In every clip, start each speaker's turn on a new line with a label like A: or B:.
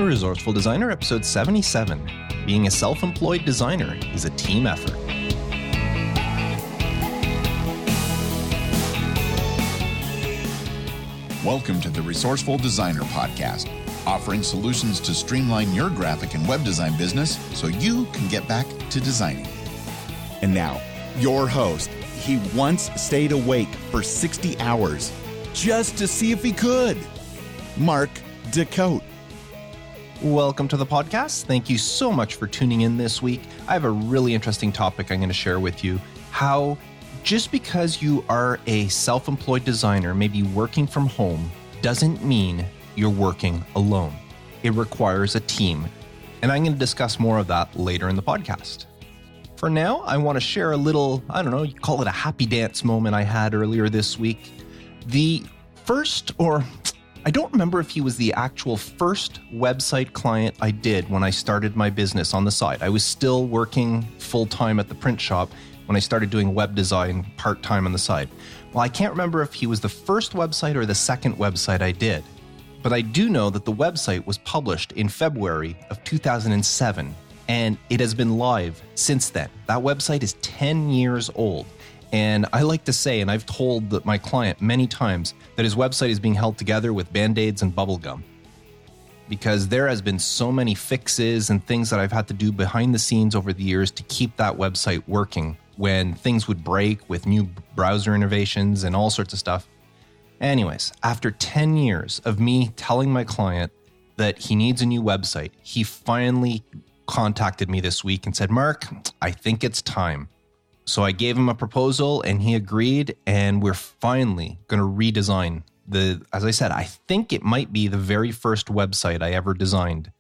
A: Resourceful Designer, episode 77. Being a self-employed designer is a team effort.
B: Welcome to the Resourceful Designer podcast, offering solutions to streamline your graphic and web design business so you can get back to designing.
C: And now, your host. He once stayed awake for 60 hours just to see if he could. Mark DeCote.
A: Welcome to the podcast. Thank you so much for tuning in this week. I have a really interesting topic I'm going to share with you. How just because you are a self-employed designer, maybe working from home, doesn't mean you're working alone. It requires a team. And I'm going to discuss more of that later in the podcast. For now, I want to share a little, you call it a happy dance moment I had earlier this week. The first, or I don't remember if he was the actual first website client I did when I started my business on the side. I was still working full-time at the print shop when I started doing web design part-time on the side. Well, I can't remember if he was the first website or the second website I did, but I do know that the website was published in February of 2007, and it has been live since then. That website is 10 years old. And I like to say, and I've told my client many times, that his website is being held together with Band-Aids and bubble gum. Because there has been so many fixes and things that I've had to do behind the scenes over the years to keep that website working when things would break with new browser innovations and all sorts of stuff. Anyways, after 10 years of me telling my client that he needs a new website, he finally contacted me this week and said, "Mark, I think it's time." So I gave him a proposal and he agreed, and we're finally going to redesign as I said, I think it might be the very first website I ever designed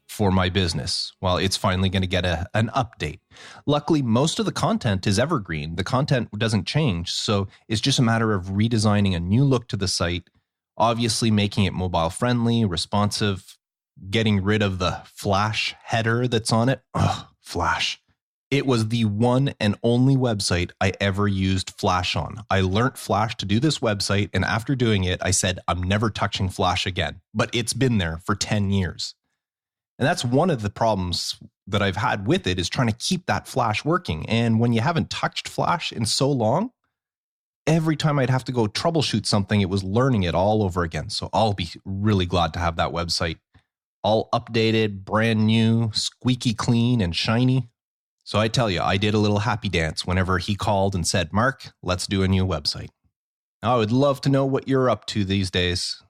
A: for my business. Well, it's finally going to get an update. Luckily, most of the content is evergreen. The content doesn't change. So it's just a matter of redesigning a new look to the site, obviously making it mobile friendly, responsive, getting rid of the Flash header that's on it. Ugh, Flash. It was the one and only website I ever used Flash on. I learned Flash to do this website, and after doing it, I said, I'm never touching Flash again. But it's been there for 10 years. And that's one of the problems that I've had with it, is trying to keep that Flash working. And when you haven't touched Flash in so long, every time I'd have to go troubleshoot something, it was learning it all over again. So I'll be really glad to have that website all updated, brand new, squeaky clean, and shiny. So I tell you, I did a little happy dance whenever he called and said, "Mark, let's do a new website." Now, I would love to know what you're up to these days.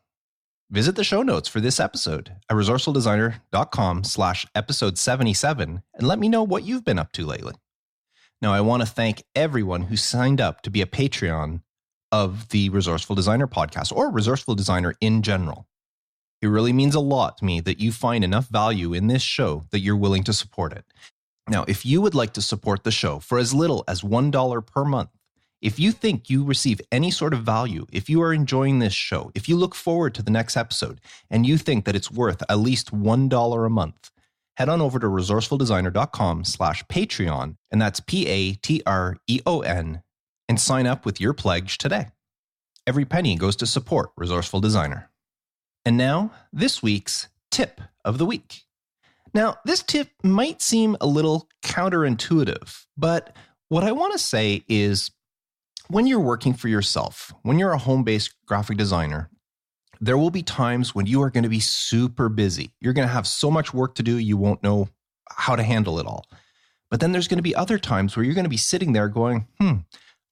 A: Visit the show notes for this episode at resourcefuldesigner.com/episode 77 and let me know what you've been up to lately. Now, I want to thank everyone who signed up to be a Patreon of the Resourceful Designer podcast, or Resourceful Designer in general. It really means a lot to me that you find enough value in this show that you're willing to support it. Now, if you would like to support the show for as little as $1 per month, if you think you receive any sort of value, if you are enjoying this show, if you look forward to the next episode and you think that it's worth at least $1 a month, head on over to resourcefuldesigner.com/Patreon, and that's Patreon, and sign up with your pledge today. Every penny goes to support Resourceful Designer. And now, this week's tip of the week. Now, this tip might seem a little counterintuitive, but what I want to say is when you're working for yourself, when you're a home-based graphic designer, there will be times when you are going to be super busy. You're going to have so much work to do, you won't know how to handle it all. But then there's going to be other times where you're going to be sitting there going,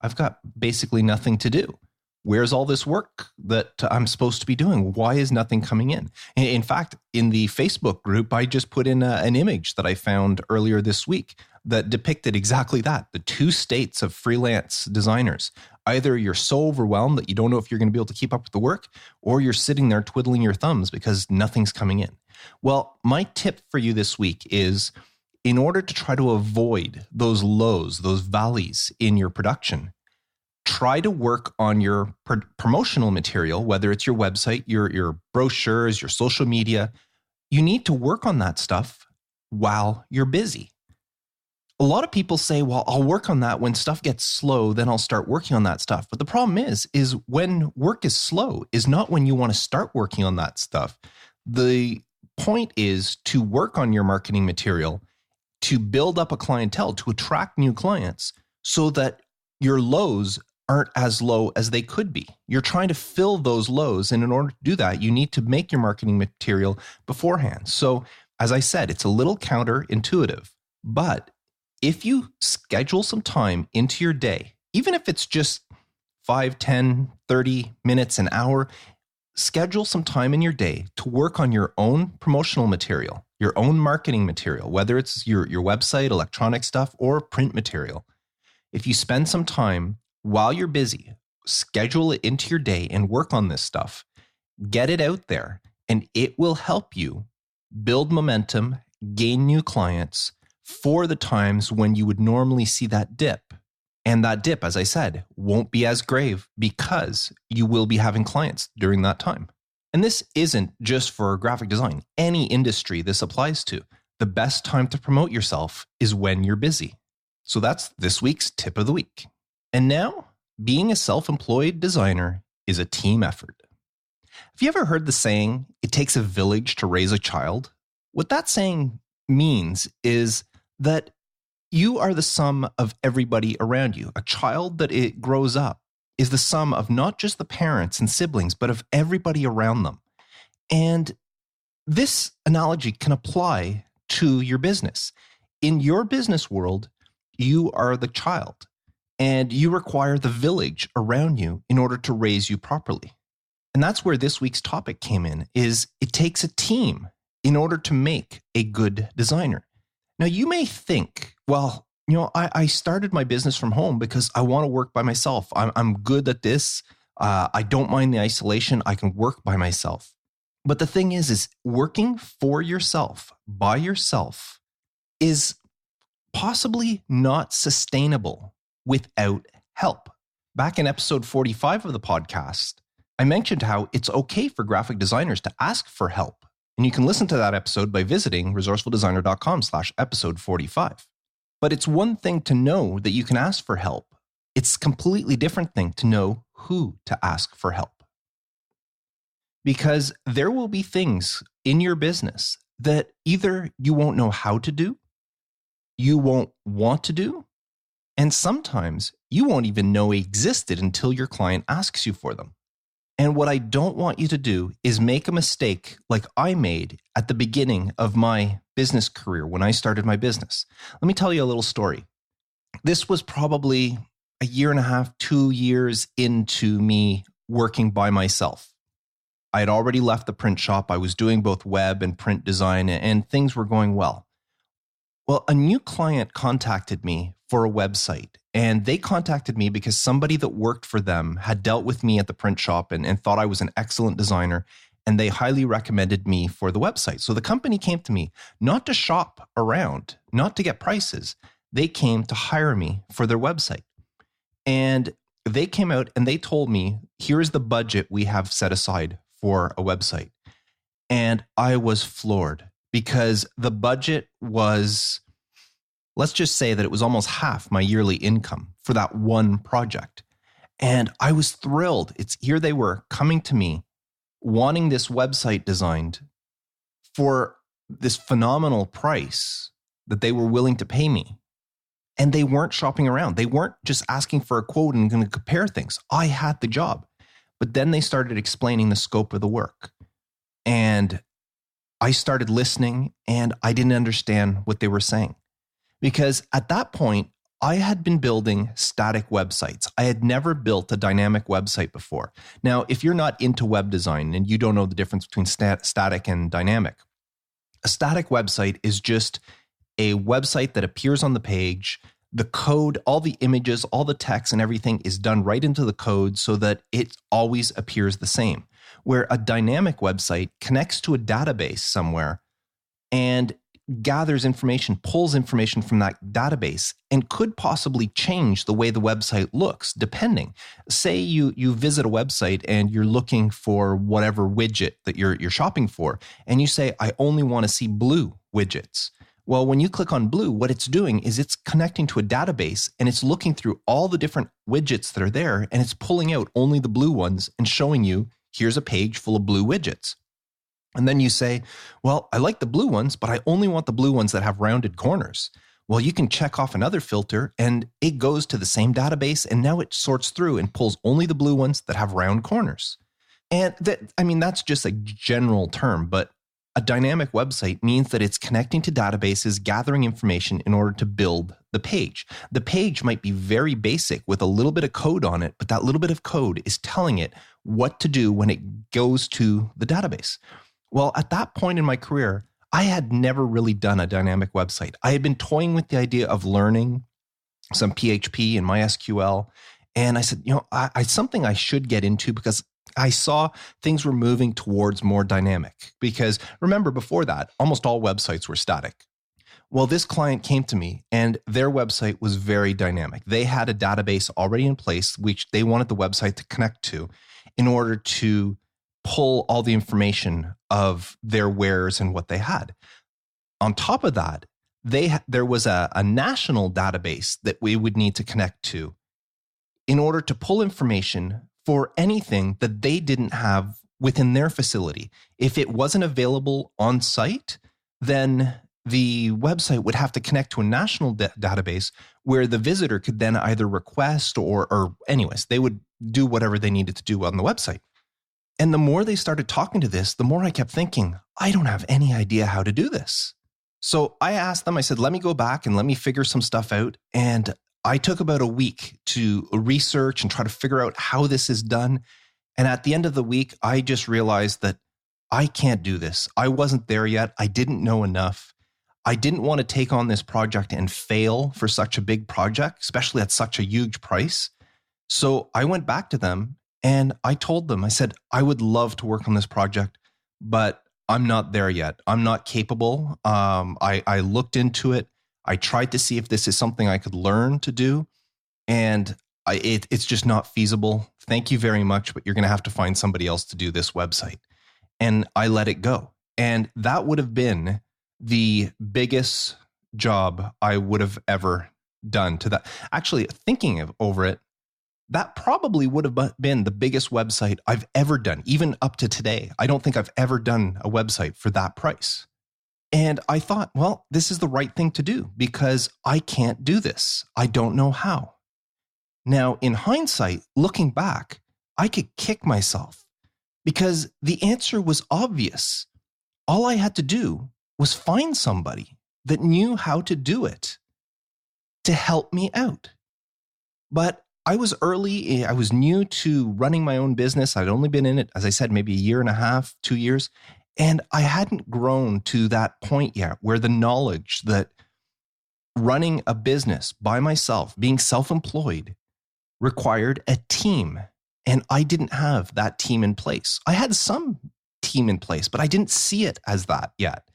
A: I've got basically nothing to do. Where's all this work that I'm supposed to be doing? Why is nothing coming in? In fact, in the Facebook group, I just put in an image that I found earlier this week that depicted exactly that. The two states of freelance designers. Either you're so overwhelmed that you don't know if you're going to be able to keep up with the work, or you're sitting there twiddling your thumbs because nothing's coming in. Well, my tip for you this week is, in order to try to avoid those lows, those valleys in your production, try to work on your promotional material, whether it's your website, your brochures, your social media. You need to work on that stuff while you're busy. A lot of people say, well, I'll work on that when stuff gets slow, then I'll start working on that stuff. But the problem is when work is slow is not when you want to start working on that stuff. The point is to work on your marketing material, to build up a clientele, to attract new clients so that your lows aren't as low as they could be. You're trying to fill those lows. And in order to do that, you need to make your marketing material beforehand. So as I said, it's a little counterintuitive, but if you schedule some time into your day, even if it's just 5, 10, 30 minutes, an hour, schedule some time in your day to work on your own promotional material, your own marketing material, whether it's your website, electronic stuff, or print material. If you spend some time while you're busy, schedule it into your day and work on this stuff, get it out there, and it will help you build momentum, gain new clients for the times when you would normally see that dip. And that dip, as I said, won't be as grave because you will be having clients during that time. And this isn't just for graphic design. Any industry this applies to. The best time to promote yourself is when you're busy. So that's this week's tip of the week. And now, being a self-employed designer is a team effort. Have you ever heard the saying, it takes a village to raise a child? What that saying means is that you are the sum of everybody around you. A child that it grows up is the sum of not just the parents and siblings, but of everybody around them. And this analogy can apply to your business. In your business world, you are the child, and you require the village around you in order to raise you properly. And that's where this week's topic came in, is it takes a team in order to make a good designer. Now, you may think, well, I started my business from home because I want to work by myself. I'm good at this. I don't mind the isolation. I can work by myself. But the thing is working for yourself, by yourself, is possibly not sustainable without help. Back in episode 45 of the podcast, I mentioned how it's okay for graphic designers to ask for help. And you can listen to that episode by visiting resourcefuldesigner.com/episode 45. But it's one thing to know that you can ask for help. It's a completely different thing to know who to ask for help. Because there will be things in your business that either you won't know how to do, you won't want to do, and sometimes you won't even know existed until your client asks you for them. And what I don't want you to do is make a mistake like I made at the beginning of my business career when I started my business. Let me tell you a little story. This was probably a year and a half, 2 years into me working by myself. I had already left the print shop. I was doing both web and print design, and things were going well. Well, a new client contacted me for a website, and they contacted me because somebody that worked for them had dealt with me at the print shop and thought I was an excellent designer, and they highly recommended me for the website. So the company came to me not to shop around, not to get prices. They came to hire me for their website. And they came out and they told me, here's the budget we have set aside for a website. And I was floored because the budget was, let's just say that it was almost half my yearly income for that one project. And I was thrilled. Here they were coming to me, wanting this website designed for this phenomenal price that they were willing to pay me. And they weren't shopping around. They weren't just asking for a quote and going to compare things. I had the job. But then they started explaining the scope of the work. And I started listening, and I didn't understand what they were saying. Because at that point, I had been building static websites. I had never built a dynamic website before. Now, if you're not into web design and you don't know the difference between static and dynamic, a static website is just a website that appears on the page. The code, all the images, all the text and everything is done right into the code so that it always appears the same. Where a dynamic website connects to a database somewhere and gathers information, pulls information from that database, and could possibly change the way the website looks, depending. Say you visit a website and you're looking for whatever widget that you're shopping for, and you say, I only want to see blue widgets. Well, when you click on blue, what it's doing is it's connecting to a database and it's looking through all the different widgets that are there, and it's pulling out only the blue ones and showing you, here's a page full of blue widgets. And then you say, well, I like the blue ones, but I only want the blue ones that have rounded corners. Well, you can check off another filter and it goes to the same database. And now it sorts through and pulls only the blue ones that have round corners. And that's just a general term, but a dynamic website means that it's connecting to databases, gathering information in order to build the page. The page might be very basic with a little bit of code on it, but that little bit of code is telling it what to do when it goes to the database. Well, at that point in my career, I had never really done a dynamic website. I had been toying with the idea of learning some PHP and MySQL. And I said, it's something I should get into because I saw things were moving towards more dynamic. Because remember, before that, almost all websites were static. Well, this client came to me and their website was very dynamic. They had a database already in place, which they wanted the website to connect to in order to pull all the information of their wares and what they had. On top of that, there was a national database that we would need to connect to in order to pull information for anything that they didn't have within their facility. If it wasn't available on site, then the website would have to connect to a national database where the visitor could then either request or anyways, they would do whatever they needed to do on the website. And the more they started talking to this, the more I kept thinking, I don't have any idea how to do this. So I asked them, I said, let me go back and let me figure some stuff out. And I took about a week to research and try to figure out how this is done. And at the end of the week, I just realized that I can't do this. I wasn't there yet. I didn't know enough. I didn't want to take on this project and fail for such a big project, especially at such a huge price. So I went back to them and I told them, I said, I would love to work on this project, but I'm not there yet. I'm not capable. I looked into it. I tried to see if this is something I could learn to do, and it's just not feasible. Thank you very much, but you're going to have to find somebody else to do this website. And I let it go. And that would have been the biggest job I would have ever done to that. Actually, thinking over it, that probably would have been the biggest website I've ever done, even up to today. I don't think I've ever done a website for that price. And I thought, well, this is the right thing to do because I can't do this. I don't know how. Now, in hindsight, looking back, I could kick myself because the answer was obvious. All I had to do was find somebody that knew how to do it to help me out. But I was early. I was new to running my own business. I'd only been in it, as I said, maybe a year and a half, 2 years. And I hadn't grown to that point yet where the knowledge that running a business by myself, being self-employed, required a team. And I didn't have that team in place. I had some team in place, but I didn't see it as that yet.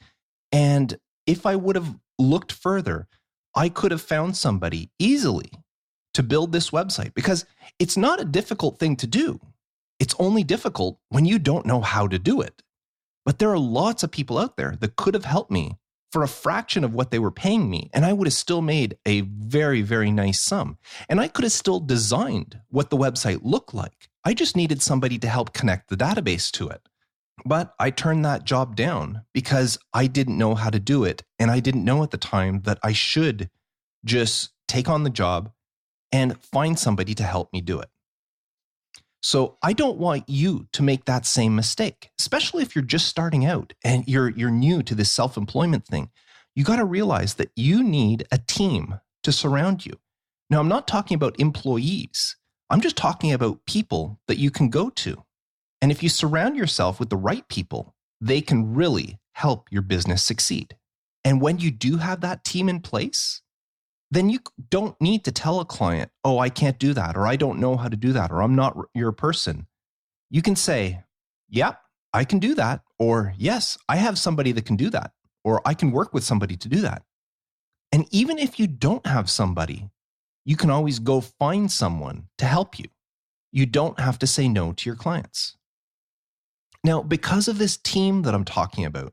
A: And if I would have looked further, I could have found somebody easily to build this website because it's not a difficult thing to do. It's only difficult when you don't know how to do it. But there are lots of people out there that could have helped me for a fraction of what they were paying me. And I would have still made a very, very nice sum. And I could have still designed what the website looked like. I just needed somebody to help connect the database to it. But I turned that job down because I didn't know how to do it. And I didn't know at the time that I should just take on the job and find somebody to help me do it. So I don't want you to make that same mistake, especially if you're just starting out and you're new to this self-employment thing. You got to realize that you need a team to surround you. Now, I'm not talking about employees. I'm just talking about people that you can go to. And if you surround yourself with the right people, they can really help your business succeed. And when you do have that team in place, then you don't need to tell a client, oh, I can't do that, or I don't know how to do that, or I'm not your person. You can say, yep, I can do that, or yes, I have somebody that can do that, or I can work with somebody to do that. And even if you don't have somebody, you can always go find someone to help you. You don't have to say no to your clients. Now, because of this team that I'm talking about,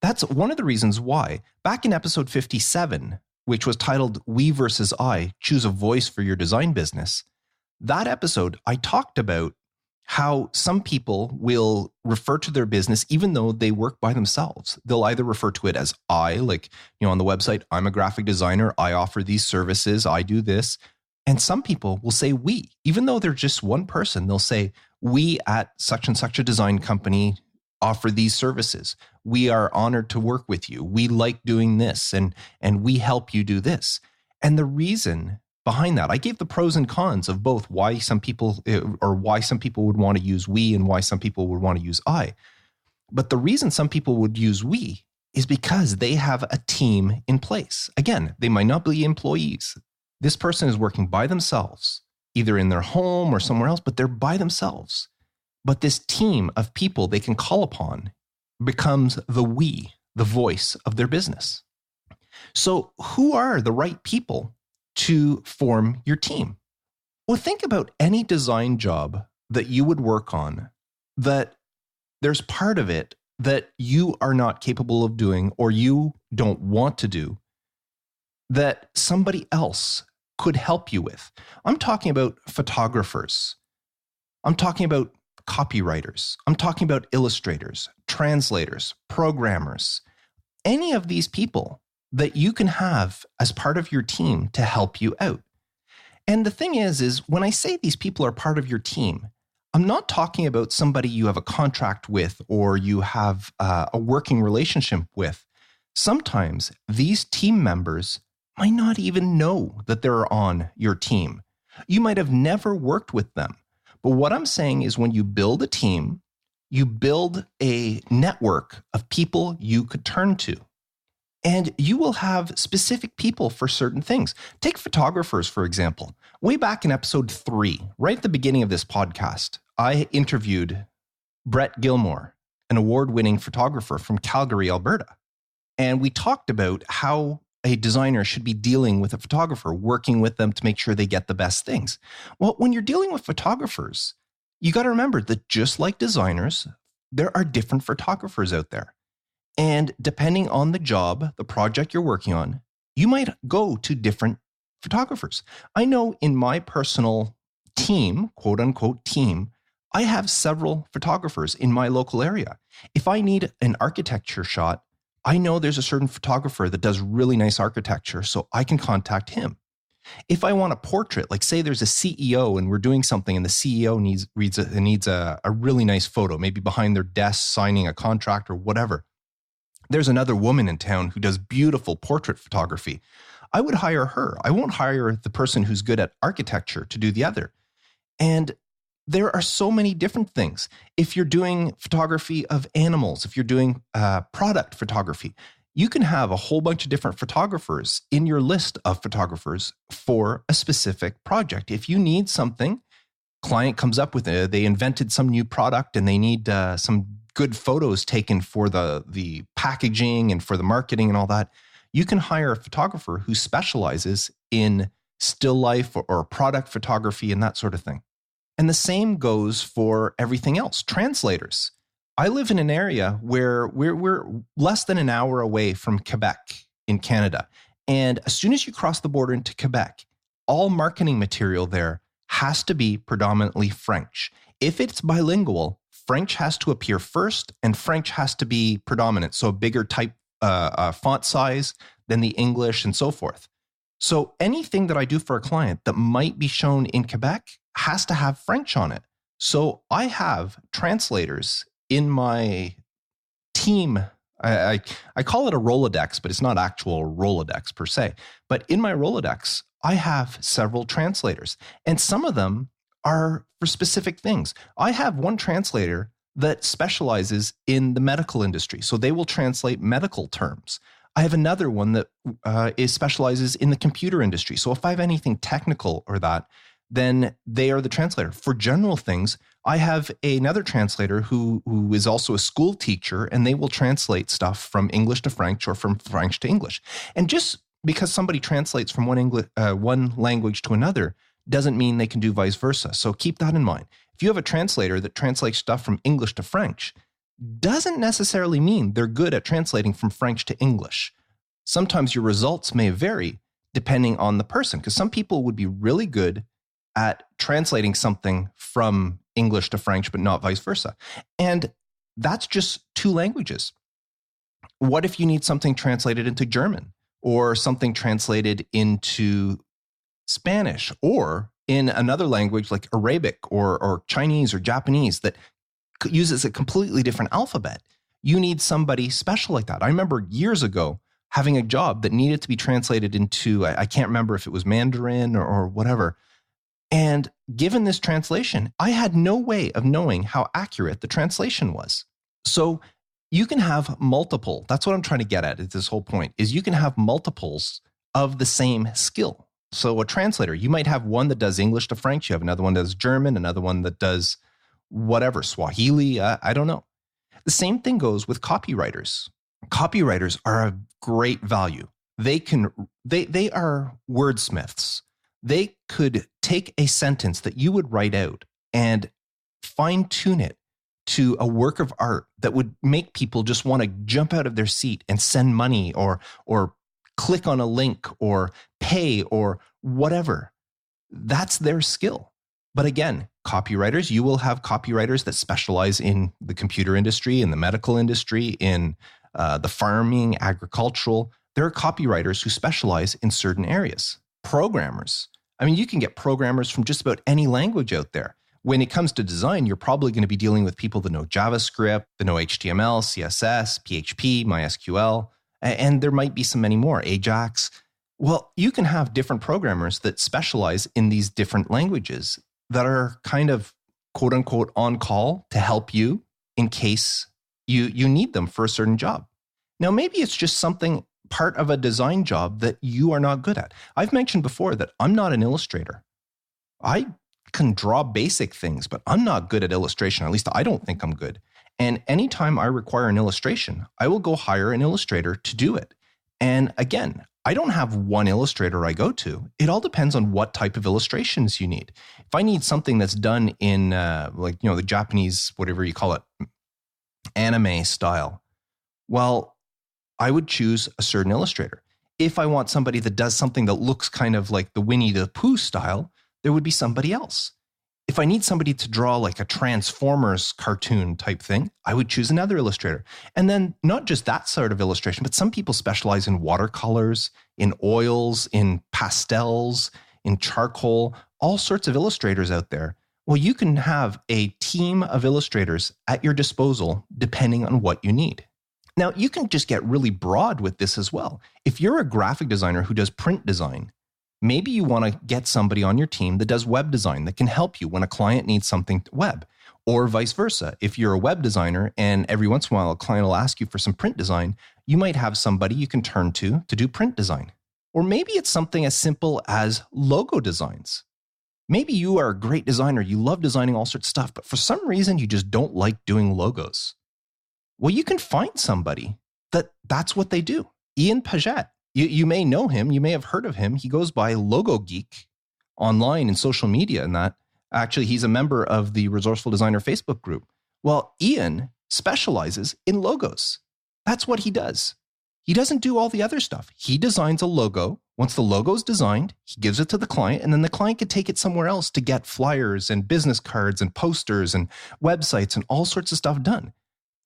A: that's one of the reasons why back in episode 57, which was titled We versus I, Choose a Voice for Your Design Business. That episode, I talked about how some people will refer to their business even though they work by themselves. They'll either refer to it as I, like, on the website, I'm a graphic designer, I offer these services, I do this. And some people will say we, even though they're just one person. They'll say, we at such and such a design company offer these services. We are honored to work with you. We like doing this, and we help you do this. And the reason behind that, I gave the pros and cons of both why some people would want to use we and why some people would want to use I. But the reason some people would use we is because they have a team in place. Again, they might not be employees. This person is working by themselves, either in their home or somewhere else, but they're by themselves. But this team of people they can call upon becomes the we, the voice of their business. So who are the right people to form your team? Well, think about any design job that you would work on that there's part of it that you are not capable of doing or you don't want to do that somebody else could help you with. I'm talking about photographers. I'm talking about copywriters. I'm talking about illustrators, translators, programmers, any of these people that you can have as part of your team to help you out. And the thing is when I say these people are part of your team, I'm not talking about somebody you have a contract with or you have a working relationship with. Sometimes these team members might not even know that they're on your team. You might have never worked with them. But what I'm saying is when you build a team, you build a network of people you could turn to. And you will have specific people for certain things. Take photographers, for example. Way back in episode 3, right at the beginning of this podcast, I interviewed Brett Gilmore, an award-winning photographer from Calgary, Alberta. And we talked about how a designer should be dealing with a photographer, working with them to make sure they get the best things. Well, when you're dealing with photographers, you got to remember that just like designers, there are different photographers out there. And depending on the job, the project you're working on, you might go to different photographers. I know in my personal team, quote unquote team, I have several photographers in my local area. If I need an architecture shot, I know there's a certain photographer that does really nice architecture, so I can contact him. If I want a portrait, like say there's a CEO and we're doing something and the CEO needs a really nice photo, maybe behind their desk signing a contract or whatever. There's another woman in town who does beautiful portrait photography. I would hire her. I won't hire the person who's good at architecture to do the other. And there are so many different things. If you're doing photography of animals, if you're doing product photography, you can have a whole bunch of different photographers in your list of photographers for a specific project. If you need something, client comes up with it, they invented some new product and they need some good photos taken for the packaging and for the marketing and all that, you can hire a photographer who specializes in still life or product photography and that sort of thing. And the same goes for everything else. Translators. I live in an area where we're less than an hour away from Quebec in Canada. And as soon as you cross the border into Quebec, all marketing material there has to be predominantly French. If it's bilingual, French has to appear first and French has to be predominant. So a bigger type font size than the English and so forth. So anything that I do for a client that might be shown in Quebec has to have French on it. So I have translators in my team. I call it a Rolodex, but it's not actual Rolodex per se. But in my Rolodex, I have several translators, and some of them are for specific things. I have one translator that specializes in the medical industry, so they will translate medical terms. I have another one that specializes in the computer industry. So if I have anything technical or that, then they are the translator. For general things, I have another translator who is also a school teacher, and they will translate stuff from English to French or from French to English. And just because somebody translates from one language to another doesn't mean they can do vice versa. So keep that in mind. If you have a translator that translates stuff from English to French, doesn't necessarily mean they're good at translating from French to English. Sometimes your results may vary depending on the person, because some people would be really good at translating something from English to French, but not vice versa. And that's just two languages. What if you need something translated into German or something translated into Spanish or in another language like Arabic or Chinese or Japanese that uses a completely different alphabet? You need somebody special like that. I remember years ago having a job that needed to be translated into, I can't remember if it was Mandarin or whatever. And given this translation, I had no way of knowing how accurate the translation was. So you can have multiple, that's what I'm trying to get at this whole point, is you can have multiples of the same skill. So a translator, you might have one that does English to French, you have another one that does German, another one that does whatever, Swahili, I don't know. The same thing goes with copywriters. Copywriters are a great value. They are wordsmiths. They could take a sentence that you would write out and fine tune it to a work of art that would make people just want to jump out of their seat and send money or click on a link or pay or whatever. That's their skill. But again, copywriters, you will have copywriters that specialize in the computer industry, in the medical industry, in the farming, agricultural. There are copywriters who specialize in certain areas. Programmers. I mean, you can get programmers from just about any language out there. When it comes to design, you're probably going to be dealing with people that know JavaScript, that know HTML, CSS, PHP, MySQL, and there might be so many more, Ajax. Well, you can have different programmers that specialize in these different languages that are kind of quote unquote on call to help you in case you need them for a certain job. Now, maybe it's just something part of a design job that you are not good at. I've mentioned before that I'm not an illustrator. I can draw basic things, but I'm not good at illustration. At least I don't think I'm good. And anytime I require an illustration, I will go hire an illustrator to do it. And again, I don't have one illustrator I go to. It all depends on what type of illustrations you need. If I need something that's done in the Japanese, whatever you call it, anime style, well, I would choose a certain illustrator. If I want somebody that does something that looks kind of like the Winnie the Pooh style, there would be somebody else. If I need somebody to draw like a Transformers cartoon type thing, I would choose another illustrator. And then not just that sort of illustration, but some people specialize in watercolors, in oils, in pastels, in charcoal, all sorts of illustrators out there. Well, you can have a team of illustrators at your disposal depending on what you need. Now, you can just get really broad with this as well. If you're a graphic designer who does print design, maybe you want to get somebody on your team that does web design that can help you when a client needs something web, or vice versa. If you're a web designer and every once in a while a client will ask you for some print design, you might have somebody you can turn to do print design. Or maybe it's something as simple as logo designs. Maybe you are a great designer, you love designing all sorts of stuff, but for some reason you just don't like doing logos. Well, you can find somebody that's what they do. Ian Paget. You may know him. You may have heard of him. He goes by Logo Geek online and social media and that. Actually, he's a member of the Resourceful Designer Facebook group. Well, Ian specializes in logos. That's what he does. He doesn't do all the other stuff. He designs a logo. Once the logo is designed, he gives it to the client, and then the client can take it somewhere else to get flyers and business cards and posters and websites and all sorts of stuff done.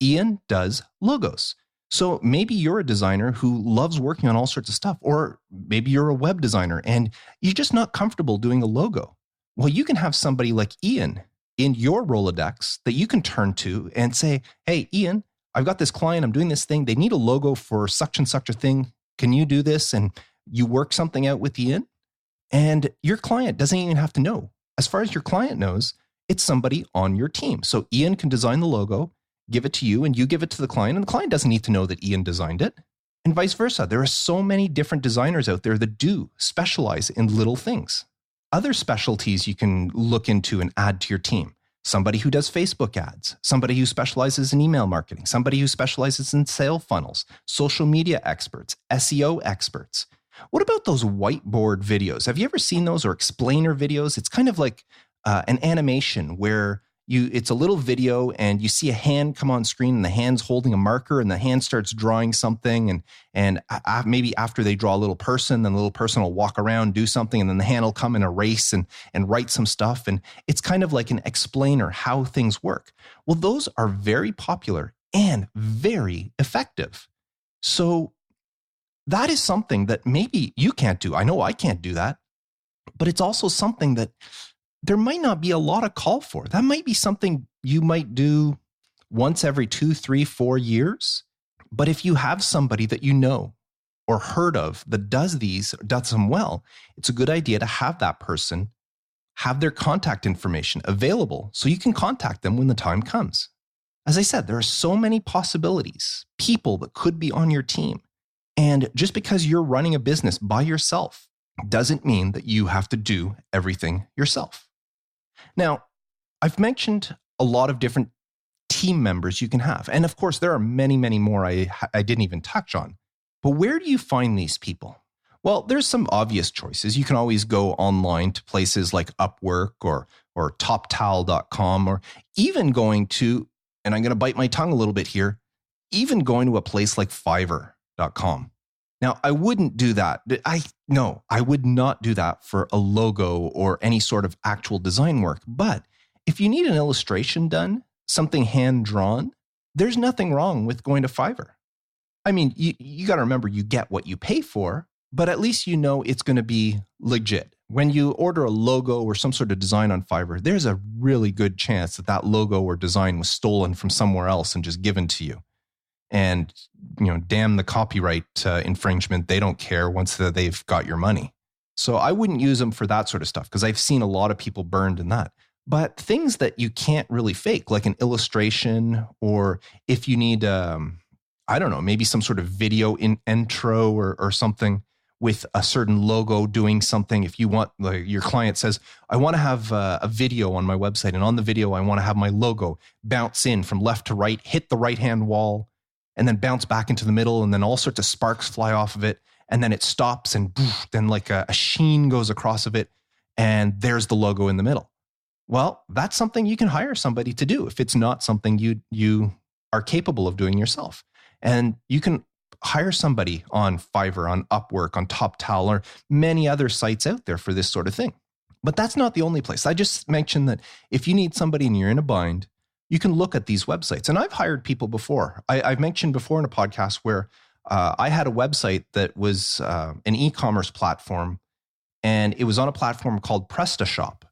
A: Ian does logos. So maybe you're a designer who loves working on all sorts of stuff, or maybe you're a web designer and you're just not comfortable doing a logo. Well, you can have somebody like Ian in your Rolodex that you can turn to and say, hey, Ian, I've got this client, I'm doing this thing. They need a logo for such and such a thing. Can you do this? And you work something out with Ian, and your client doesn't even have to know. As far as your client knows, it's somebody on your team. So Ian can design the logo, give it to you, and you give it to the client, and the client doesn't need to know that Ian designed it, and vice versa. There are so many different designers out there that do specialize in little things. Other specialties you can look into and add to your team. Somebody who does Facebook ads, somebody who specializes in email marketing, somebody who specializes in sales funnels, social media experts, SEO experts. What about those whiteboard videos? Have you ever seen those, or explainer videos? It's kind of like an animation where it's a little video and you see a hand come on screen and the hand's holding a marker and the hand starts drawing something. And maybe after they draw a little person, then the little person will walk around, do something, and then the hand will come and erase and write some stuff. And it's kind of like an explainer how things work. Well, those are very popular and very effective. So that is something that maybe you can't do. I know I can't do that, but it's also something that there might not be a lot of call for. That might be something you might do once every 2, 3, 4 years. But if you have somebody that you know or heard of that does them well, it's a good idea to have that person have their contact information available so you can contact them when the time comes. As I said, there are so many possibilities, people that could be on your team. And just because you're running a business by yourself doesn't mean that you have to do everything yourself. Now, I've mentioned a lot of different team members you can have. And of course, there are many, many more I didn't even touch on. But where do you find these people? Well, there's some obvious choices. You can always go online to places like Upwork or toptal.com, or even going to, and I'm going to bite my tongue a little bit here, even going to a place like Fiverr.com. Now, I wouldn't do that. I would not do that for a logo or any sort of actual design work. But if you need an illustration done, something hand-drawn, there's nothing wrong with going to Fiverr. I mean, you got to remember, you get what you pay for, but at least you know it's going to be legit. When you order a logo or some sort of design on Fiverr, there's a really good chance that logo or design was stolen from somewhere else and just given to you. And, damn the copyright infringement. They don't care once they've got your money. So I wouldn't use them for that sort of stuff because I've seen a lot of people burned in that. But things that you can't really fake, like an illustration, or if you need, maybe some sort of video intro or something with a certain logo doing something. If you want, like your client says, I want to have a video on my website, and on the video, I want to have my logo bounce in from left to right, hit the right-hand wall, and then bounce back into the middle, and then all sorts of sparks fly off of it, and then it stops, and then like a sheen goes across of it, and there's the logo in the middle. Well, that's something you can hire somebody to do if it's not something you are capable of doing yourself. And you can hire somebody on Fiverr, on Upwork, on TopTal, or many other sites out there for this sort of thing. But that's not the only place. I just mentioned that if you need somebody and you're in a bind, you can look at these websites. And I've hired people before. I've mentioned before in a podcast where I had a website that was an e-commerce platform, and it was on a platform called PrestaShop.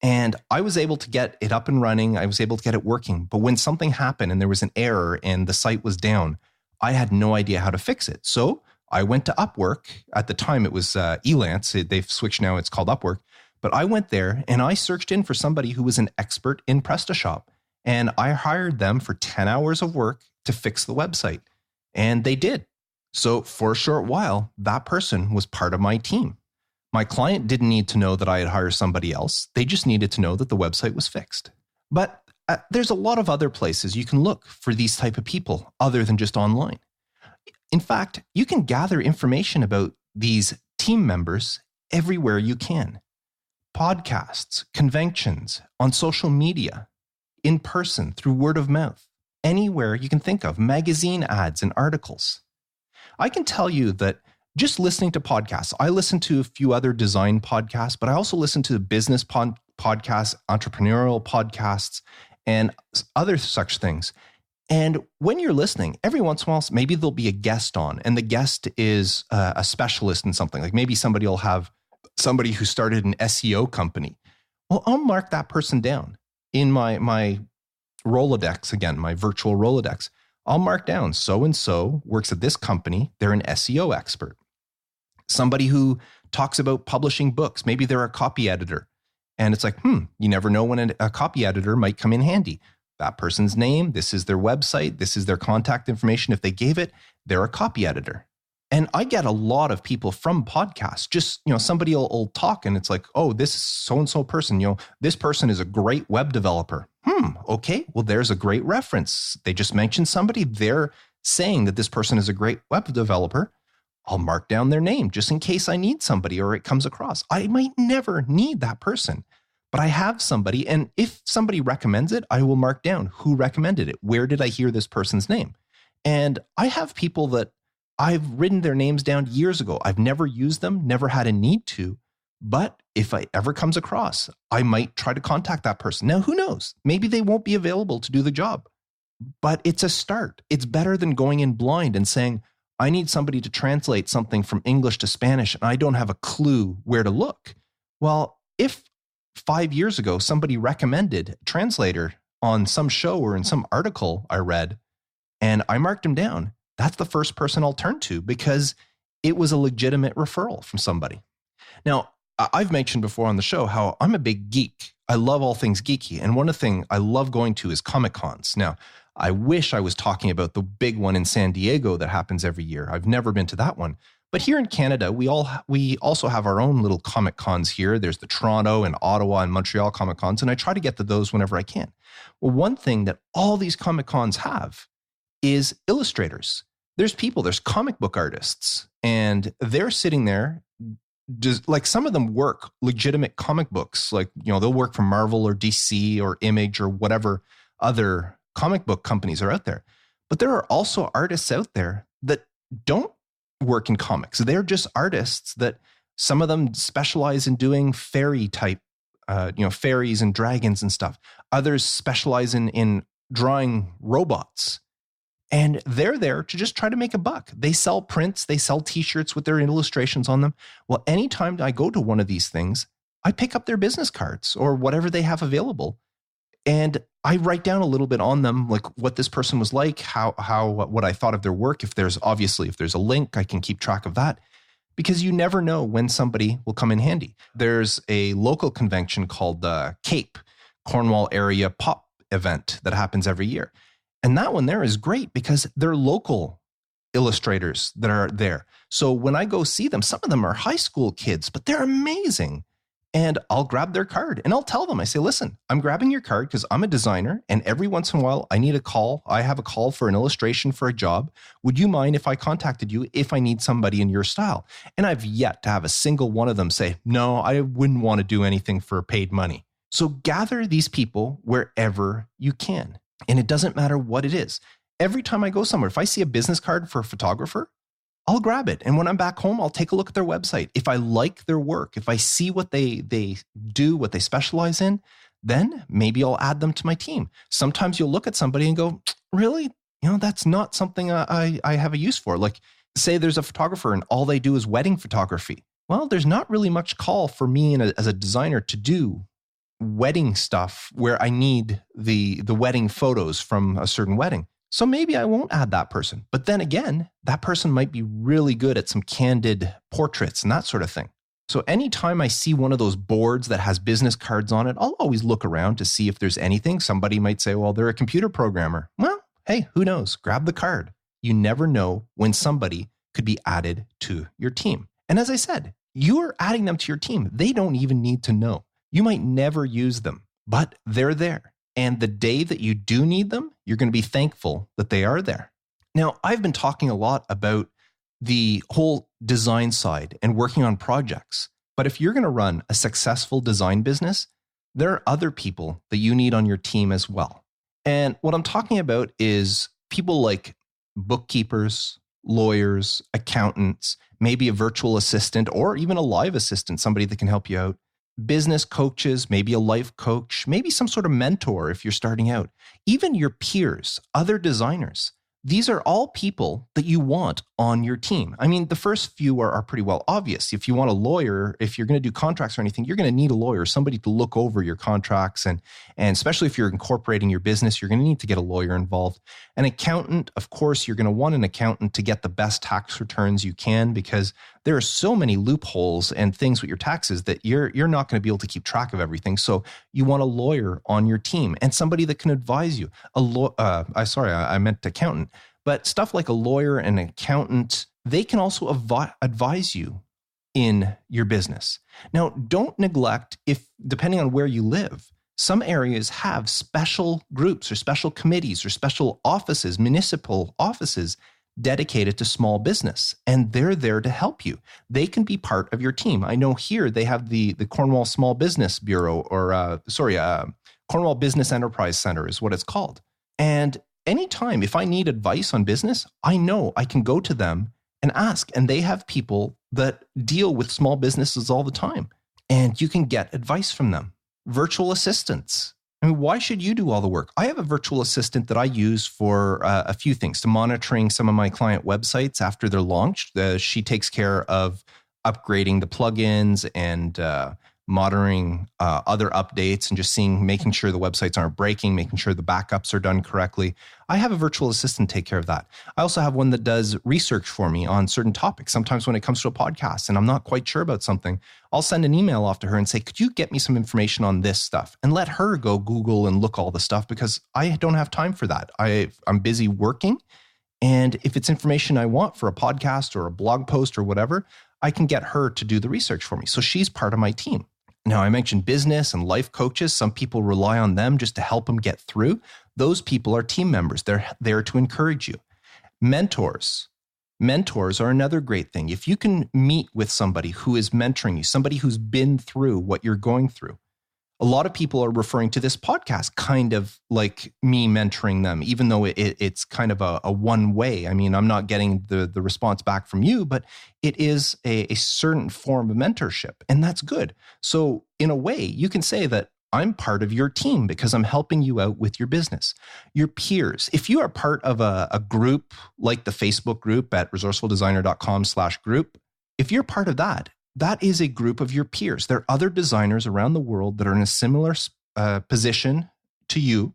A: And I was able to get it up and running. I was able to get it working. But when something happened and there was an error and the site was down, I had no idea how to fix it. So I went to Upwork. At the time, it was Elance. They've switched now. It's called Upwork. But I went there and I searched in for somebody who was an expert in PrestaShop. And I hired them for 10 hours of work to fix the website. And they did. So for a short while, that person was part of my team. My client didn't need to know that I had hired somebody else. They just needed to know that the website was fixed. But there's a lot of other places you can look for these type of people other than just online. In fact, you can gather information about these team members everywhere you can. Podcasts, conventions, on social media, in person, through word of mouth, anywhere you can think of, magazine ads and articles. I can tell you that just listening to podcasts, I listen to a few other design podcasts, but I also listen to business podcasts, entrepreneurial podcasts, and other such things. And when you're listening, every once in a while, maybe there'll be a guest on, and the guest is a specialist in something. Like maybe somebody will have somebody who started an SEO company. Well, I'll mark that person down in my Rolodex, again, my virtual Rolodex. I'll mark down so-and-so works at this company. They're an SEO expert. Somebody who talks about publishing books. Maybe they're a copy editor. And it's like, you never know when a copy editor might come in handy. That person's name, this is their website, this is their contact information. If they gave it, they're a copy editor. And I get a lot of people from podcasts. Just, somebody will talk and it's like, oh, this so-and-so person, this person is a great web developer. Okay, well, there's a great reference. They just mentioned somebody. They're saying that this person is a great web developer. I'll mark down their name just in case I need somebody or it comes across. I might never need that person, But I have somebody, and if somebody recommends it, I will mark down who recommended it. Where did I hear this person's name? And I have people that I've written their names down years ago. I've never used them, never had a need to. But if I ever comes across, I might try to contact that person. Now, who knows? Maybe they won't be available to do the job. But it's a start. It's better than going in blind and saying, I need somebody to translate something from English to Spanish, and I don't have a clue where to look. Well, if 5 years ago somebody recommended a translator on some show or in some article I read, and I marked him down, that's the first person I'll turn to because it was a legitimate referral from somebody. Now, I've mentioned before on the show how I'm a big geek. I love all things geeky. And one of the things I love going to is Comic Cons. Now, I wish I was talking about the big one in San Diego that happens every year. I've never been to that one. But here in Canada, we also have our own little Comic Cons here. There's the Toronto and Ottawa and Montreal Comic Cons, and I try to get to those whenever I can. Well, one thing that all these Comic Cons have is illustrators. There's comic book artists, and they're sitting there. Just like some of them work legitimate comic books, like, they'll work for Marvel or DC or Image or whatever other comic book companies are out there. But there are also artists out there that don't work in comics. They're just artists that some of them specialize in doing fairy type, fairies and dragons and stuff. Others specialize in drawing robots. And they're there to just try to make a buck. They sell prints, they sell t-shirts with their illustrations on them. Well, anytime I go to one of these things, I pick up their business cards or whatever they have available. And I write down a little bit on them, like what this person was like, what I thought of their work. If there's a link, I can keep track of that, because you never know when somebody will come in handy. There's a local convention called the CAPE, Cornwall Area Pop event, that happens every year. And that one there is great because they're local illustrators that are there. So when I go see them, some of them are high school kids, but they're amazing. And I'll grab their card and I'll tell them, I say, listen, I'm grabbing your card because I'm a designer, and every once in a while I need a call. I have a call for an illustration for a job. Would you mind if I contacted you if I need somebody in your style? And I've yet to have a single one of them say, no, I wouldn't want to do anything for paid money. So gather these people wherever you can. And it doesn't matter what it is. Every time I go somewhere, if I see a business card for a photographer, I'll grab it. And when I'm back home, I'll take a look at their website. If I like their work, if I see what they do, what they specialize in, then maybe I'll add them to my team. Sometimes you'll look at somebody and go, really? That's not something I have a use for. Like, say there's a photographer and all they do is wedding photography. Well, there's not really much call for me as a designer to do wedding stuff where I need the wedding photos from a certain wedding. So maybe I won't add that person. But then again, that person might be really good at some candid portraits and that sort of thing. So anytime I see one of those boards that has business cards on it, I'll always look around to see if there's anything. Somebody might say, well, they're a computer programmer. Well, hey, who knows? Grab the card. You never know when somebody could be added to your team. And as I said, you're adding them to your team. They don't even need to know. You might never use them, but they're there. And the day that you do need them, you're going to be thankful that they are there. Now, I've been talking a lot about the whole design side and working on projects. But if you're going to run a successful design business, there are other people that you need on your team as well. And what I'm talking about is people like bookkeepers, lawyers, accountants, maybe a virtual assistant, or even a live assistant, somebody that can help you out. Business coaches, maybe a life coach, maybe some sort of mentor if you're starting out, even your peers, other designers. These are all people that you want on your team. I mean, the first few are pretty well obvious. If you want a lawyer, if you're going to do contracts or anything, you're going to need a lawyer, somebody to look over your contracts. And especially if you're incorporating your business, you're going to need to get a lawyer involved. An accountant, of course, you're going to want an accountant to get the best tax returns you can, because there are so many loopholes and things with your taxes that you're not going to be able to keep track of everything. So you want a lawyer on your team and somebody that can advise you. I meant accountant. But stuff like a lawyer and an accountant, they can also advise you in your business. Now, don't neglect, depending on where you live, some areas have special groups or special committees or special offices, municipal offices dedicated to small business, and they're there to help you. They can be part of your team. I know here they have the Cornwall Small Business Bureau, or Cornwall Business Enterprise Center is what it's called. And anytime, if I need advice on business, I know I can go to them and ask, and they have people that deal with small businesses all the time, and you can get advice from them. Virtual assistants. I mean, why should you do all the work? I have a virtual assistant that I use for a few things, to monitoring some of my client websites after they're launched. She takes care of upgrading the plugins and monitoring other updates and just making sure the websites aren't breaking, making sure the backups are done correctly. I have a virtual assistant take care of that. I also have one that does research for me on certain topics. Sometimes when it comes to a podcast and I'm not quite sure about something, I'll send an email off to her and say, could you get me some information on this stuff? And let her go Google and look all the stuff, because I don't have time for that. I'm busy working. And if it's information I want for a podcast or a blog post or whatever, I can get her to do the research for me. So she's part of my team. Now, I mentioned business and life coaches. Some people rely on them just to help them get through. Those people are team members. They're there to encourage you. Mentors. Mentors are another great thing. If you can meet with somebody who is mentoring you, somebody who's been through what you're going through. A lot of people are referring to this podcast kind of like me mentoring them, even though it's kind of a one way. I mean, I'm not getting the response back from you, but it is a certain form of mentorship, and that's good. So in a way, you can say that I'm part of your team because I'm helping you out with your business. Your peers, if you are part of a group like the Facebook group at resourcefuldesigner.com/group, if you're part of that, that is a group of your peers. There are other designers around the world that are in a similar position to you,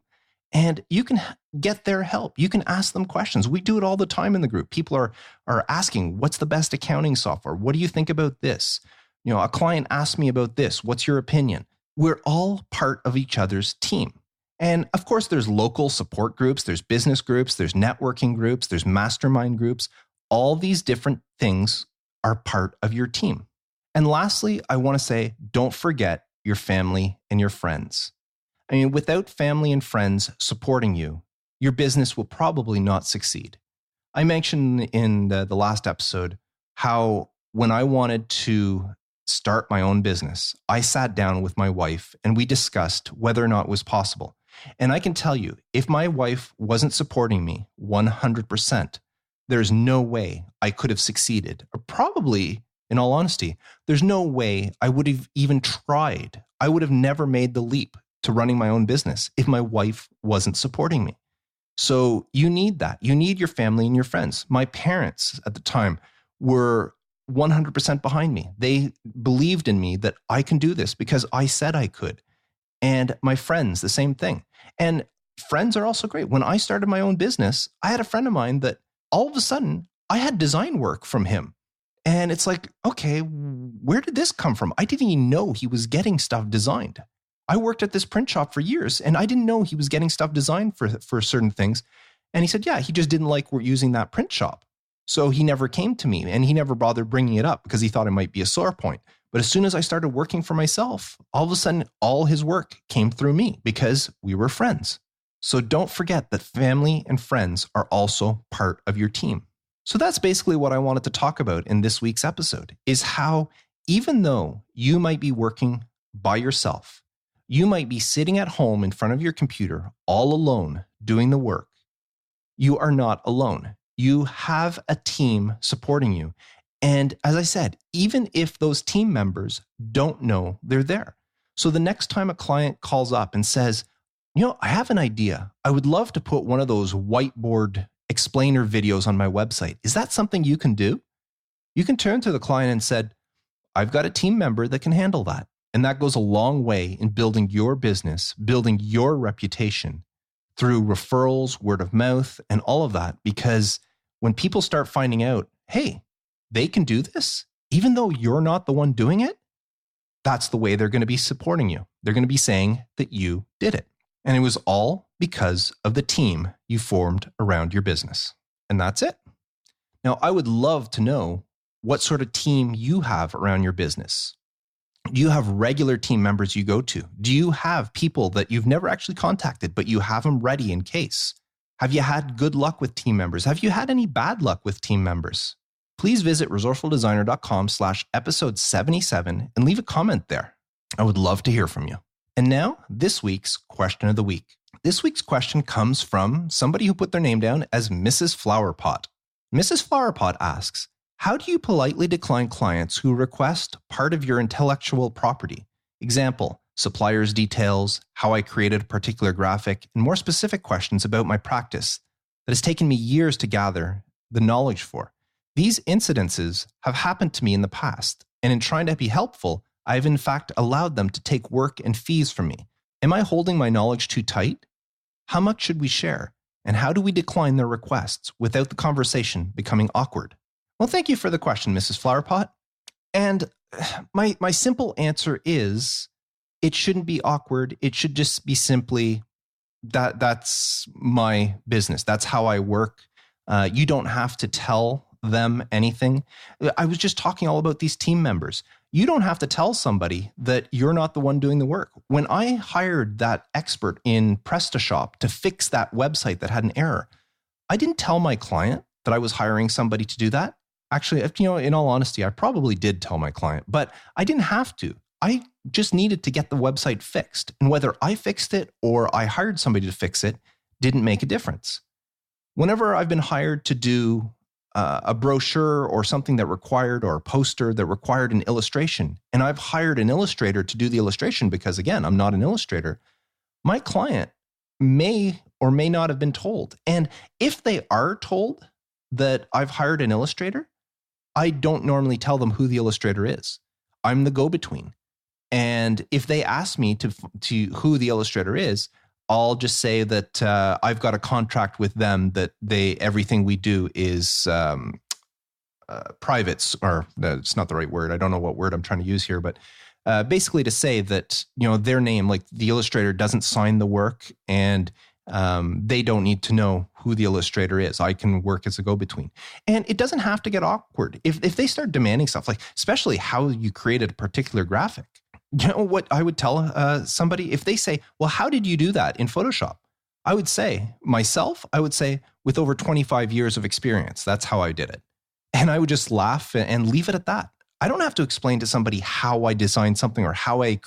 A: and you can get their help. You can ask them questions. We do it all the time in the group. People are asking, what's the best accounting software? What do you think about this? You know, a client asked me about this. What's your opinion? We're all part of each other's team. And of course, there's local support groups, there's business groups, there's networking groups, there's mastermind groups. All these different things are part of your team. And lastly, I want to say, don't forget your family and your friends. I mean, without family and friends supporting you, your business will probably not succeed. I mentioned in the last episode how when I wanted to start my own business, I sat down with my wife and we discussed whether or not it was possible. And I can tell you, if my wife wasn't supporting me 100%, there's no way I could have succeeded. Or probably, in all honesty, there's no way I would have even tried. I would have never made the leap to running my own business if my wife wasn't supporting me. So you need that. You need your family and your friends. My parents at the time were 100% behind me. They believed in me that I can do this because I said I could. And my friends, the same thing. And friends are also great. When I started my own business, I had a friend of mine that all of a sudden I had design work from him. And it's like, okay, where did this come from? I didn't even know he was getting stuff designed. I worked at this print shop for years and I didn't know he was getting stuff designed for certain things. And he said, yeah, he just didn't like using that print shop. So he never came to me and he never bothered bringing it up because he thought it might be a sore point. But as soon as I started working for myself, all of a sudden, all his work came through me because we were friends. So don't forget that family and friends are also part of your team. So that's basically what I wanted to talk about in this week's episode, is how even though you might be working by yourself, you might be sitting at home in front of your computer all alone doing the work, you are not alone. You have a team supporting you. And as I said, even if those team members don't know they're there. So the next time a client calls up and says, you know, I have an idea. I would love to put one of those whiteboard explainer videos on my website. Is that something you can do? You can turn to the client and said, I've got a team member that can handle that. And that goes a long way in building your business, building your reputation through referrals, word of mouth, and all of that. Because when people start finding out, hey, they can do this, even though you're not the one doing it, that's the way they're going to be supporting you. They're going to be saying that you did it. And it was all because of the team you formed around your business. And that's it. Now, I would love to know what sort of team you have around your business. Do you have regular team members you go to? Do you have people that you've never actually contacted, but you have them ready in case? Have you had good luck with team members? Have you had any bad luck with team members? Please visit resourcefuldesigner.com/episode 77 and leave a comment there. I would love to hear from you. And now, this week's question of the week. This week's question comes from somebody who put their name down as Mrs. Flowerpot. Mrs. Flowerpot asks, how do you politely decline clients who request part of your intellectual property? Example, supplier's details, how I created a particular graphic, and more specific questions about my practice that has taken me years to gather the knowledge for. These incidences have happened to me in the past, and in trying to be helpful, I have in fact allowed them to take work and fees from me. Am I holding my knowledge too tight? How much should we share? And how do we decline their requests without the conversation becoming awkward? Well, thank you for the question, Mrs. Flowerpot. And my simple answer is, it shouldn't be awkward. It should just be simply that's my business. That's how I work. You don't have to tell them anything. I was just talking all about these team members. You don't have to tell somebody that you're not the one doing the work. When I hired that expert in PrestaShop to fix that website that had an error, I didn't tell my client that I was hiring somebody to do that. Actually, in all honesty, I probably did tell my client, but I didn't have to. I just needed to get the website fixed. And whether I fixed it or I hired somebody to fix it didn't make a difference. Whenever I've been hired to do a brochure or something that required, or a poster that required an illustration, and I've hired an illustrator to do the illustration because, again, I'm not an illustrator, my client may or may not have been told. And if they are told that I've hired an illustrator, I don't normally tell them who the illustrator is. I'm the go-between. And if they ask me to who the illustrator is, I'll just say that I've got a contract with them that everything we do is private, or it's not the right word. I don't know what word I'm trying to use here, but basically to say that, their name, like the illustrator doesn't sign the work, and they don't need to know who the illustrator is. I can work as a go-between. And it doesn't have to get awkward. If they start demanding stuff, like especially how you created a particular graphic, what I would tell somebody, if they say, well, how did you do that in Photoshop? I would say, with over 25 years of experience, that's how I did it. And I would just laugh and leave it at that. I don't have to explain to somebody how I designed something or how I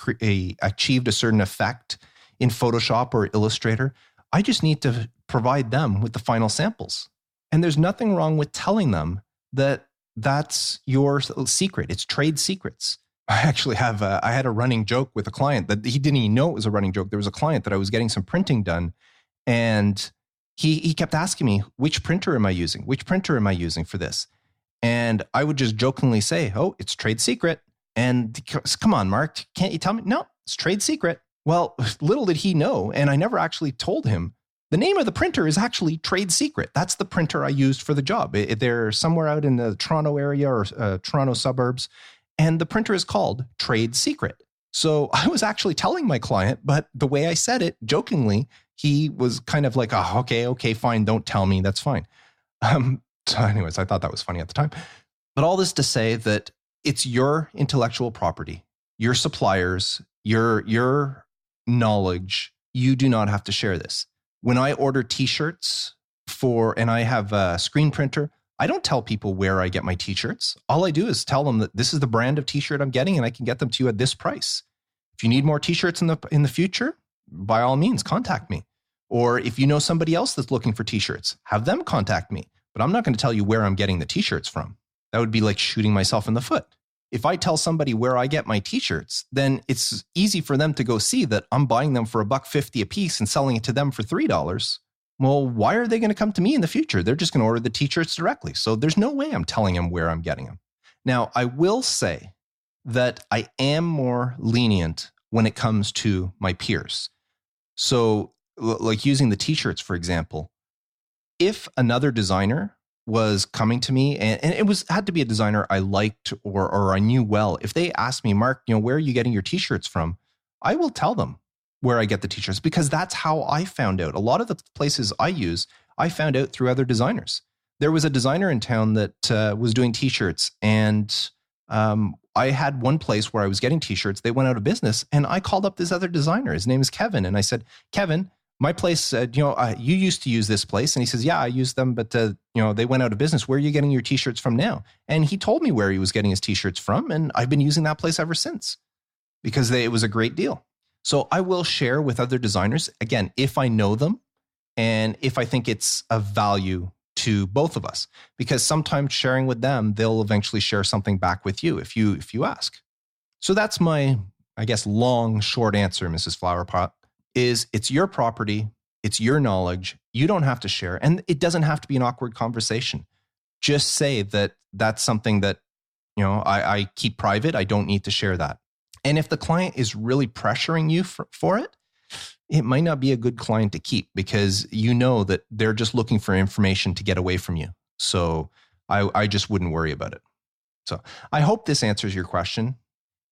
A: achieved a certain effect in Photoshop or Illustrator. I just need to provide them with the final samples. And there's nothing wrong with telling them that that's your secret. It's trade secrets. I actually I had a running joke with a client that he didn't even know it was a running joke. There was a client that I was getting some printing done, and he kept asking me, which printer am I using? Which printer am I using for this? And I would just jokingly say, oh, it's trade secret. And he goes, come on, Mark, can't you tell me? No, it's trade secret. Well, little did he know, and I never actually told him, the name of the printer is actually Trade Secret. That's the printer I used for the job. They're somewhere out in the Toronto area or Toronto suburbs, and the printer is called Trade Secret. So I was actually telling my client, but the way I said it, jokingly, he was kind of like, oh, okay, fine, don't tell me, that's fine. So anyways, I thought that was funny at the time. But all this to say that it's your intellectual property, your suppliers, your knowledge. You do not have to share this. When I order t-shirts and I have a screen printer, I don't tell people where I get my t-shirts. All I do is tell them that this is the brand of t-shirt I'm getting, and I can get them to you at this price. If you need more t-shirts in the future, by all means, contact me. Or if you know somebody else that's looking for t-shirts, have them contact me. But I'm not going to tell you where I'm getting the t-shirts from. That would be like shooting myself in the foot. If I tell somebody where I get my t-shirts, then it's easy for them to go see that I'm buying them for $1.50 a piece and selling it to them for $3. Well, why are they going to come to me in the future? They're just going to order the t-shirts directly. So there's no way I'm telling them where I'm getting them. Now, I will say that I am more lenient when it comes to my peers. So like using the t-shirts, for example, if another designer was coming to me, and it had to be a designer I liked or I knew well. If they asked me, Mark, where are you getting your t-shirts from? I will tell them where I get the t-shirts, because that's how I found out. A lot of the places I use, I found out through other designers. There was a designer in town that was doing t-shirts, and I had one place where I was getting t-shirts. They went out of business, and I called up this other designer. His name is Kevin. And I said, Kevin, my place, you used to use this place. And he says, yeah, I use them, but they went out of business. Where are you getting your t-shirts from now? And he told me where he was getting his t-shirts from. And I've been using that place ever since because it was a great deal. So I will share with other designers, again, if I know them and if I think it's of value to both of us, because sometimes sharing with them, they'll eventually share something back with you if you ask. So that's my, I guess, long, short answer, Mrs. Flowerpot, is it's your property. It's your knowledge. You don't have to share. And it doesn't have to be an awkward conversation. Just say that that's something that, I keep private. I don't need to share that. And if the client is really pressuring you for it, it might not be a good client to keep because you know that they're just looking for information to get away from you. So I just wouldn't worry about it. So I hope this answers your question.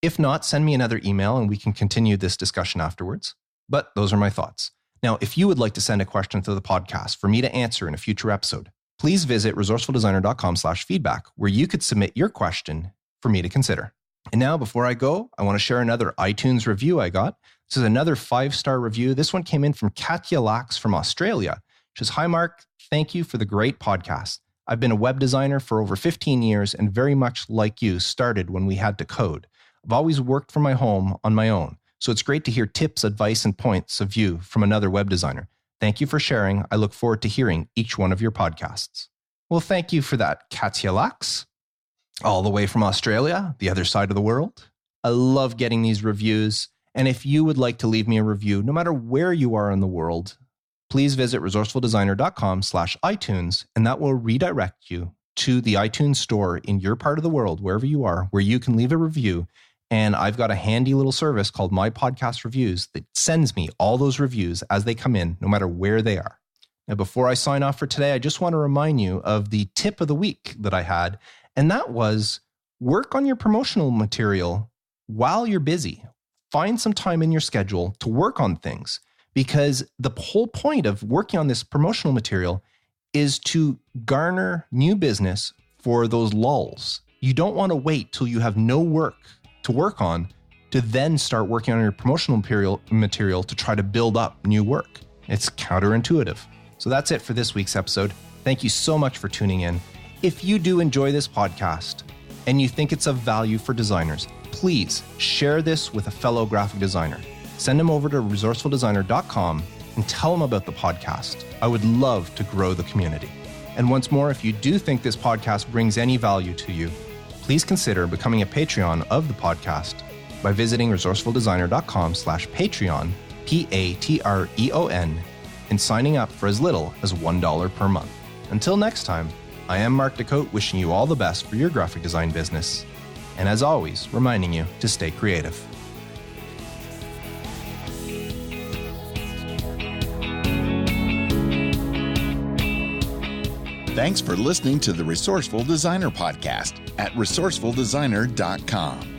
A: If not, send me another email and we can continue this discussion afterwards. But those are my thoughts. Now, if you would like to send a question to the podcast for me to answer in a future episode, please visit resourcefuldesigner.com/feedback, where you could submit your question for me to consider. And now, before I go, I want to share another iTunes review I got. This is another 5-star review. This one came in from Katya Lax from Australia. She says, "Hi, Mark. Thank you for the great podcast. I've been a web designer for over 15 years and very much like you started when we had to code. I've always worked from my home on my own. So it's great to hear tips, advice, and points of view from another web designer. Thank you for sharing. I look forward to hearing each one of your podcasts." Well, thank you for that, Katya Lax, all the way from Australia, the other side of the world. I love getting these reviews. And if you would like to leave me a review, no matter where you are in the world, please visit resourcefuldesigner.com/iTunes, and that will redirect you to the iTunes store in your part of the world, wherever you are, where you can leave a review. And I've got a handy little service called My Podcast Reviews that sends me all those reviews as they come in, no matter where they are. Now, before I sign off for today, I just want to remind you of the tip of the week that I had. And that was work on your promotional material while you're busy. Find some time in your schedule to work on things, because the whole point of working on this promotional material is to garner new business for those lulls. You don't want to wait till you have no work to work on to then start working on your promotional material to try to build up new work. It's counterintuitive. So that's it for this week's episode. Thank you so much for tuning in. If you do enjoy this podcast and you think it's of value for designers, please share this with a fellow graphic designer. Send them over to resourcefuldesigner.com and tell them about the podcast. I would love to grow the community. And once more, if you do think this podcast brings any value to you, please consider becoming a Patreon of the podcast by visiting resourcefuldesigner.com/Patreon, Patreon, and signing up for as little as $1 per month. Until next time, I am Mark Decote, wishing you all the best for your graphic design business. And as always, reminding you to stay creative.
B: Thanks for listening to the Resourceful Designer podcast at resourcefuldesigner.com.